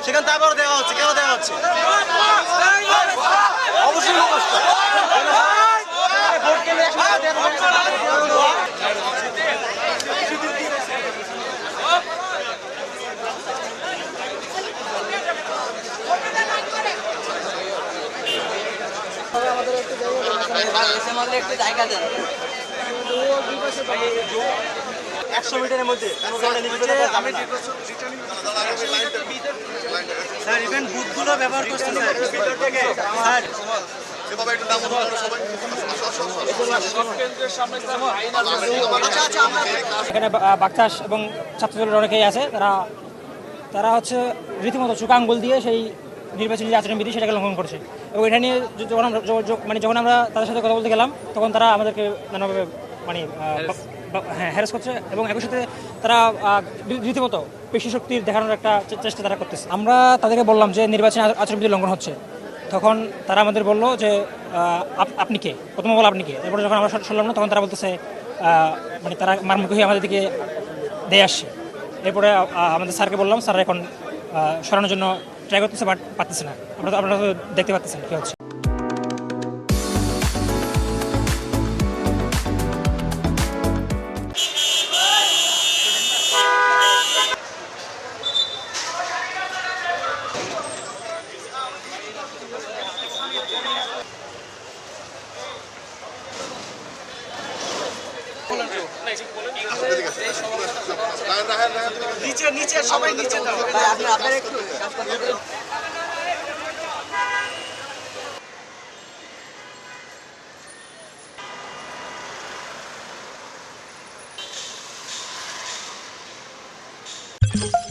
সেখানে তারপর দেওয়া হচ্ছে, কেন দেওয়া হচ্ছে? অবশ্যই আমাদের একটু জায়গা দেন। 100 মিটারের মধ্যে স্যার ইভেন বুথগুলো ব্যবহার করছেন স্যার। এখানে বাকচাষ এবং ছাত্রদলের অনেকেই আছে, তারা হচ্ছে রীতিমতো চোখা আঙ্গুল দিয়ে সেই নির্বাচনী যে আচরণবিধি সেটাকে লঙ্ঘন করছে। এবং এটা নিয়ে যখন আমরা তাদের সাথে কথা বলতে গেলাম তখন তারা আমাদেরকে নানাভাবে হ্যারাস করছে এবং একই সাথে তারা রীতিমতো পেশি শক্তির দেখানোর একটা চেষ্টা তারা করতেছে। আমরা তাদেরকে বললাম যে নির্বাচনী আচরণবিধি লঙ্ঘন হচ্ছে, তখন তারা আমাদের বললো যে আপনি কে, প্রথমে বলো আপনি কে। এরপরে যখন আমরা শুনলাম না তখন তারা বলতেছে তারা মারমুখী হয়ে আমাদের দিকে দিয়ে আসছে। এরপরে আমাদের স্যারকে বললাম, স্যার এখন সরানোর জন্য ট্রাই করতেছে, বাট পারতেছে না। আপনারা তো দেখতে পাচ্ছেন কী হচ্ছে। নিচে সবাই নিচে দাও। আপনারা একটু কাজ করতে you